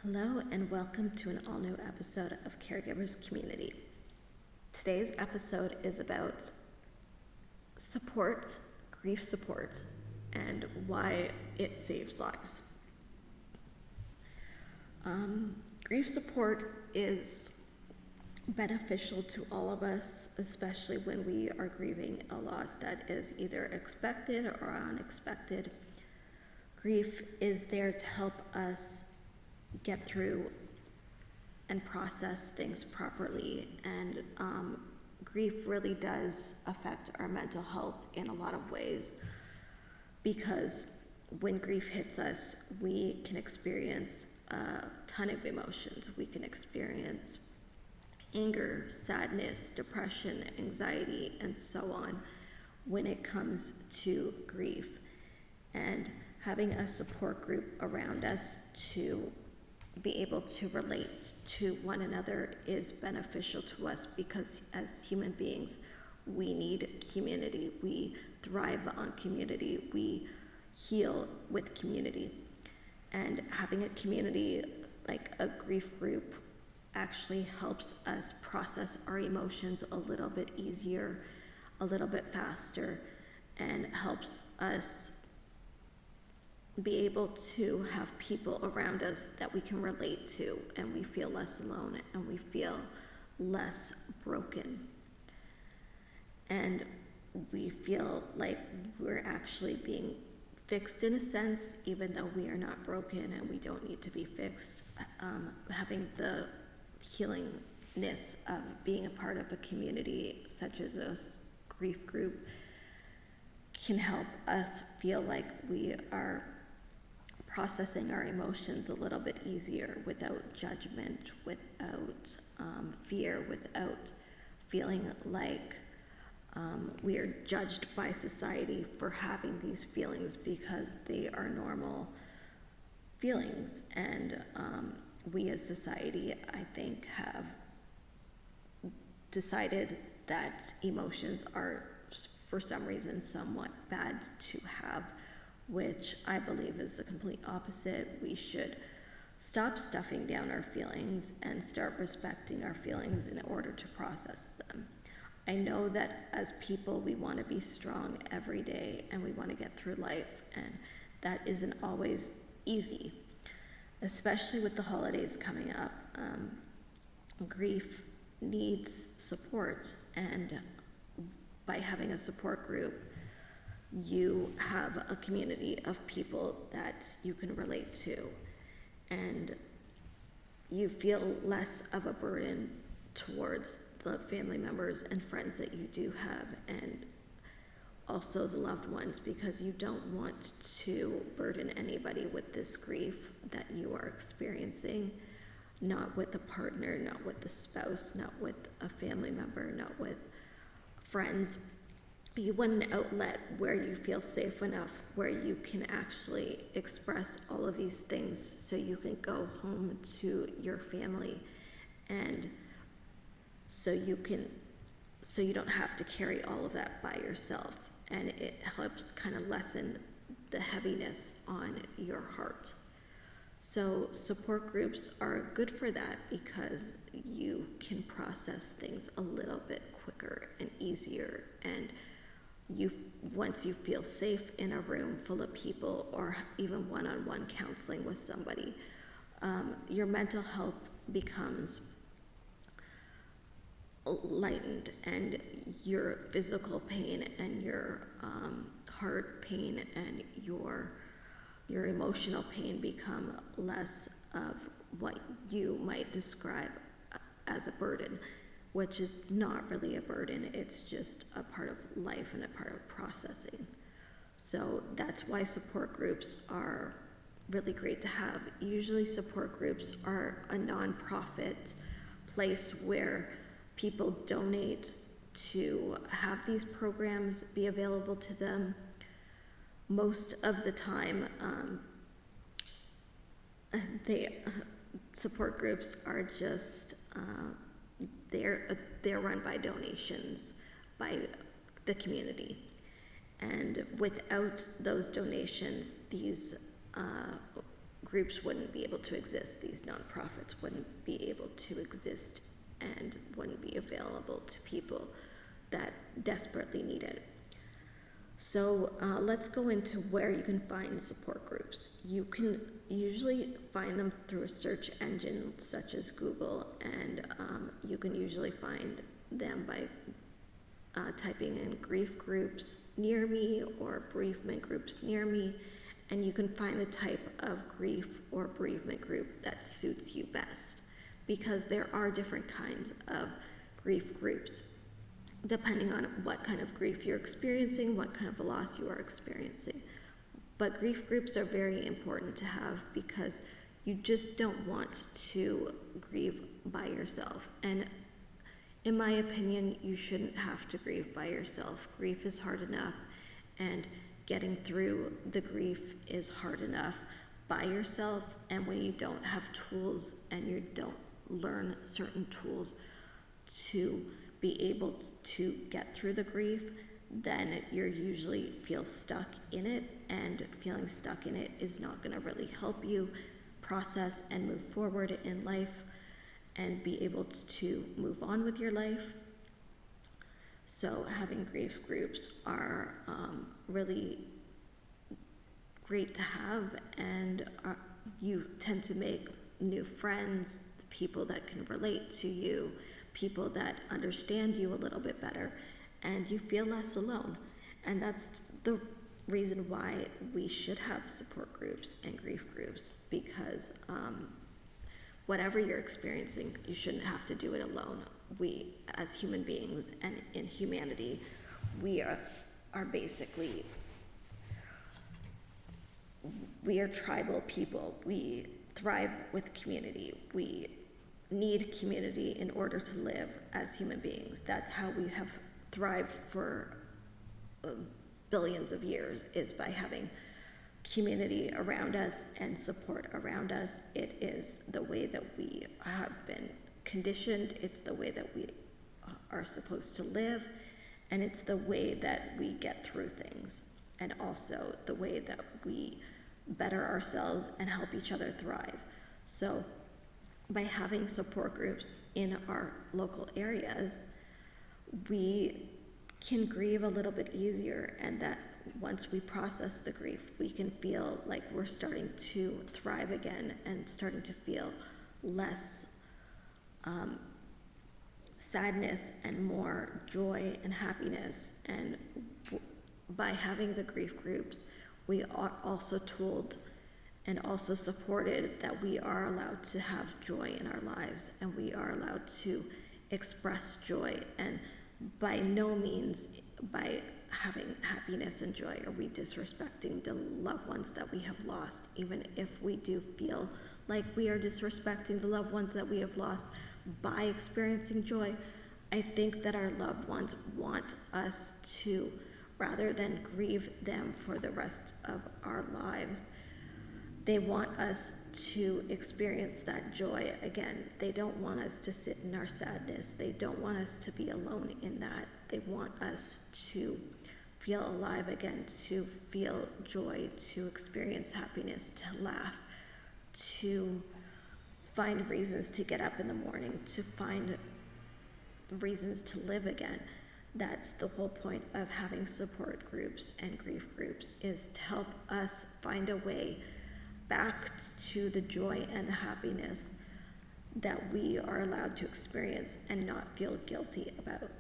Hello and welcome to an all-new episode of Caregivers Community. Today's episode is about support, grief support, and why it saves lives. Grief support is beneficial to all of us, especially when we are grieving a loss that is either expected or unexpected. Grief is there to help us get through and process things properly, and grief really does affect our mental health in a lot of ways, because when grief hits us, we can experience a ton of emotions. We can experience anger, sadness, depression, anxiety, and so on when it comes to grief. And having a support group around us to be able to relate to one another is beneficial to us, because as human beings, we need community. We thrive on community. We heal with community. And having a community like a grief group actually helps us process our emotions a little bit easier, a little bit faster, and helps us be able to have people around us that we can relate to, and we feel less alone and we feel less broken. And we feel like we're actually being fixed in a sense, even though we are not broken and we don't need to be fixed. Having the healingness of being a part of a community such as a grief group can help us feel like we are processing our emotions a little bit easier, without judgment, without fear, without feeling like we are judged by society for having these feelings, because they are normal feelings. And we as society, I think, have decided that emotions are, for some reason, somewhat bad to have, which I believe is the complete opposite. We should stop stuffing down our feelings and start respecting our feelings in order to process them. I know that as people, we want to be strong every day and we want to get through life, and that isn't always easy, especially with the holidays coming up. Grief needs support, and by having a support group, you have a community of people that you can relate to, and you feel less of a burden towards the family members and friends that you do have, and also the loved ones, because you don't want to burden anybody with this grief that you are experiencing, not with a partner, not with a spouse, not with a family member, not with friends. You want an outlet where you feel safe enough, where you can actually express all of these things, so you can go home to your family, and so you don't have to carry all of that by yourself, and it helps kind of lessen the heaviness on your heart. So support groups are good for that, because you can process things a little bit quicker and easier, and once you feel safe in a room full of people, or even one-on-one counseling with somebody, your mental health becomes lightened, and your physical pain and your heart pain and your emotional pain become less of what you might describe as a burden, which is not really a burden. It's just a part of life and a part of processing. So that's why support groups are really great to have. Usually support groups are a nonprofit place where people donate to have these programs be available to them. Most of the time, support groups are just they're run by donations by the community, and without those donations, groups wouldn't be able to exist, these nonprofits wouldn't be able to exist and wouldn't be available to people that desperately need it. So let's go into where you can find support groups. You can usually find them through a search engine such as Google, and you can usually find them by typing in grief groups near me or bereavement groups near me, and you can find the type of grief or bereavement group that suits you best, because there are different kinds of grief groups depending on what kind of grief you're experiencing, what kind of loss you are experiencing. But grief groups are very important to have because you just don't want to grieve by yourself. And in my opinion, you shouldn't have to grieve by yourself. Grief is hard enough, and getting through the grief is hard enough by yourself. And when you don't have tools and you don't learn certain tools to be able to get through the grief, then you're usually feel stuck in it, and feeling stuck in it is not going to really help you process and move forward in life and be able to move on with your life. So having grief groups are really great to have, and you tend to make new friends, people that can relate to you, people that understand you a little bit better, and you feel less alone. And that's the reason why we should have support groups and grief groups, because whatever you're experiencing, you shouldn't have to do it alone. We, as human beings and in humanity, we are basically, we are tribal people. We thrive with community. We need community in order to live as human beings. That's how we have thrived for billions of years, is by having community around us and support around us. It is the way that we have been conditioned. It's the way that we are supposed to live, and it's the way that we get through things, and also the way that we better ourselves and help each other thrive. So by having support groups in our local areas, we can grieve a little bit easier, and that once we process the grief, we can feel like we're starting to thrive again and starting to feel less sadness and more joy and happiness. And by having the grief groups, we are also told and also supported that we are allowed to have joy in our lives, and we are allowed to express joy. And by no means, by having happiness and joy, are we disrespecting the loved ones that we have lost. Even if we do feel like we are disrespecting the loved ones that we have lost by experiencing joy, I think that our loved ones want us to, rather than grieve them for the rest of our lives, they want us to experience that joy again. They don't want us to sit in our sadness. They don't want us to be alone in that. They want us to feel alive again, to feel joy, to experience happiness, to laugh, to find reasons to get up in the morning, to find reasons to live again. That's the whole point of having support groups and grief groups, is to help us find a way back to the joy and the happiness that we are allowed to experience and not feel guilty about.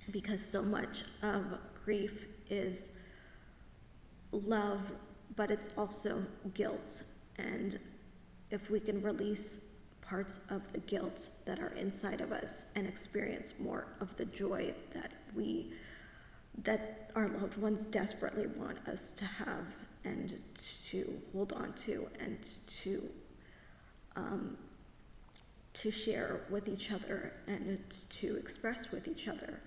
Because so much of grief is love, but it's also guilt. And if we can release parts of the guilt that are inside of us and experience more of the joy that our loved ones desperately want us to have and to hold on to, and to share with each other, and to express with each other,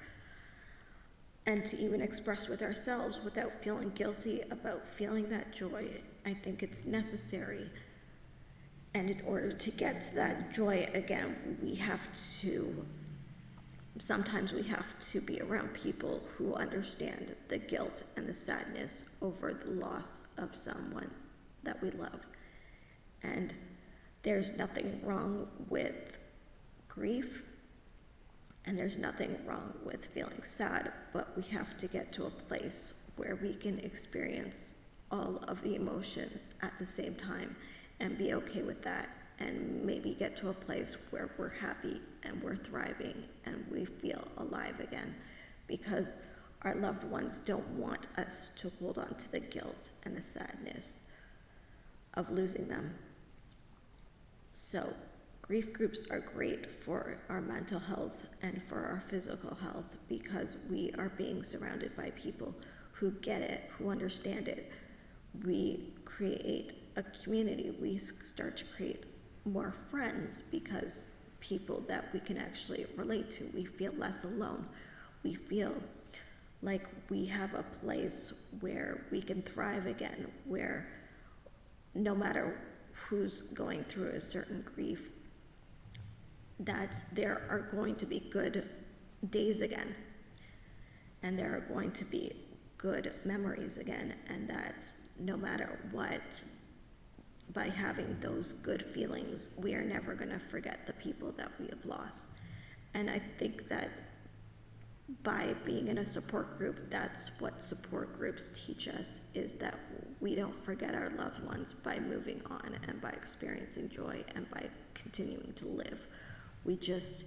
and to even express with ourselves without feeling guilty about feeling that joy, I think it's necessary. And in order to get to that joy again, sometimes we have to be around people who understand the guilt and the sadness over the loss of someone that we love. And there's nothing wrong with grief, and there's nothing wrong with feeling sad, but we have to get to a place where we can experience all of the emotions at the same time and be okay with that, and maybe get to a place where we're happy and we're thriving and we feel alive again, because our loved ones don't want us to hold on to the guilt and the sadness of losing them. So grief groups are great for our mental health and for our physical health, because we are being surrounded by people who get it, who understand it. We create a community. We start to create more friends because people that we can actually relate to. We feel less alone. We feel like we have a place where we can thrive again, where no matter who's going through a certain grief, that there are going to be good days again, and there are going to be good memories again, and that no matter what, by having those good feelings, we are never going to forget the people that we have lost. And I think that by being in a support group, that's what support groups teach us, is that we don't forget our loved ones by moving on and by experiencing joy and by continuing to live. We just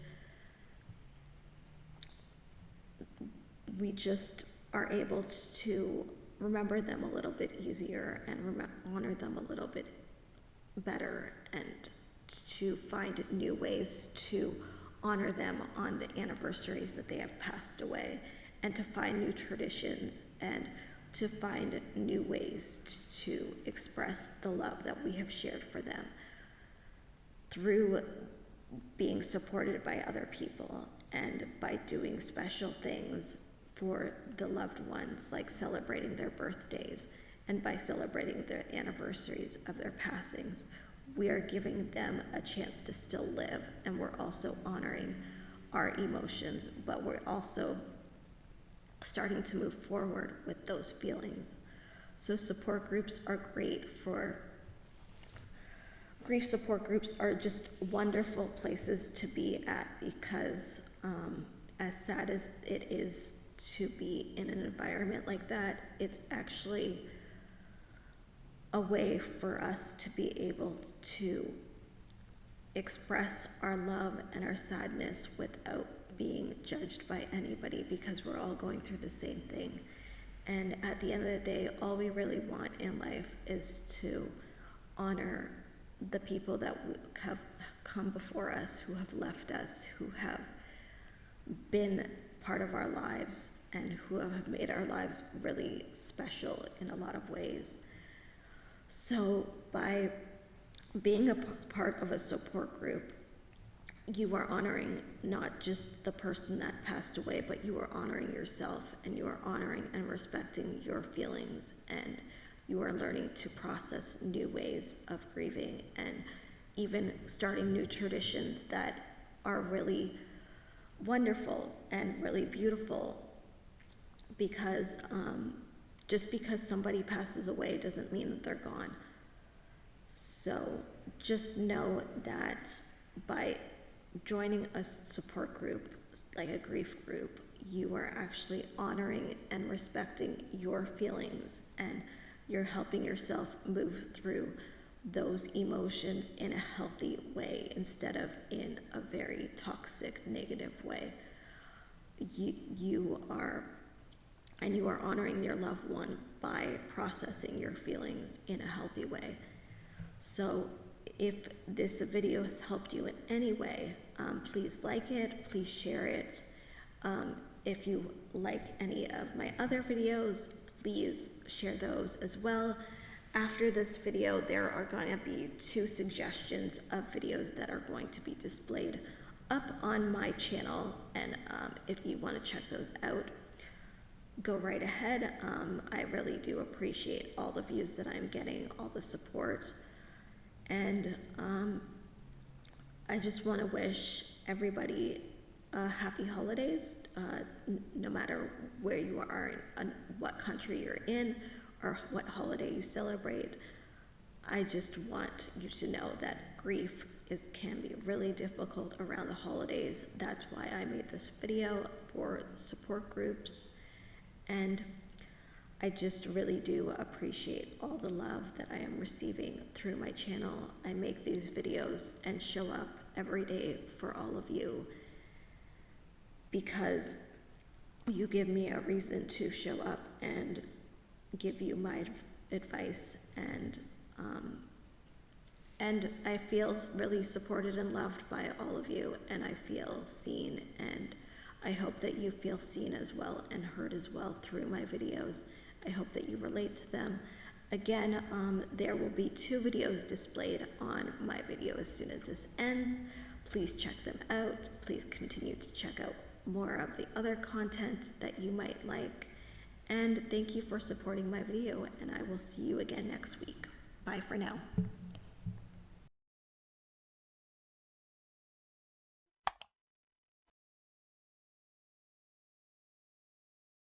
are able to remember them a little bit easier and honor them a little bit better, and to find new ways to honor them on the anniversaries that they have passed away, and to find new traditions and to find new ways to express the love that we have shared for them through being supported by other people and by doing special things for the loved ones, like celebrating their birthdays, and by celebrating the anniversaries of their passings. We are giving them a chance to still live, and we're also honoring our emotions, but we're also starting to move forward with those feelings. So support groups are great for grief. Support groups are just wonderful places to be at, because as sad as it is to be in an environment like that, it's actually a way for us to be able to express our love and our sadness without being judged by anybody, because we're all going through the same thing. And at the end of the day, all we really want in life is to honor the people that have come before us, who have left us, who have been part of our lives, and who have made our lives really special in a lot of ways. So by being a part of a support group, you are honoring not just the person that passed away, but you are honoring yourself, and you are honoring and respecting your feelings, and you are learning to process new ways of grieving, and even starting new traditions that are really wonderful and really beautiful, because just because somebody passes away doesn't mean that they're gone. So just know that by joining a support group, like a grief group, you are actually honoring and respecting your feelings, and you're helping yourself move through those emotions in a healthy way instead of in a very toxic, negative way. You are honoring your loved one by processing your feelings in a healthy way. So if this video has helped you in any way, please like it, please share it. If you like any of my other videos, please share those as well. After this video, there are going to be 2 suggestions of videos that are going to be displayed up on my channel, and if you want to check those out, go right ahead. I really do appreciate all the views that I'm getting, all the support, and I just want to wish everybody happy holidays, no matter where you are, what country you're in, or what holiday you celebrate. I just want you to know that grief can be really difficult around the holidays. That's why I made this video for support groups, and I just really do appreciate all the love that I am receiving through my channel. I make these videos and show up every day for all of you because you give me a reason to show up and give you my advice, and I feel really supported and loved by all of you, and I feel seen, and I hope that you feel seen as well and heard as well through my videos. I hope that you relate to them. Again, there will be 2 videos displayed on my video as soon as this ends. Please check them out. Please continue to check out more of the other content that you might like. And thank you for supporting my video, and I will see you again next week. Bye for now.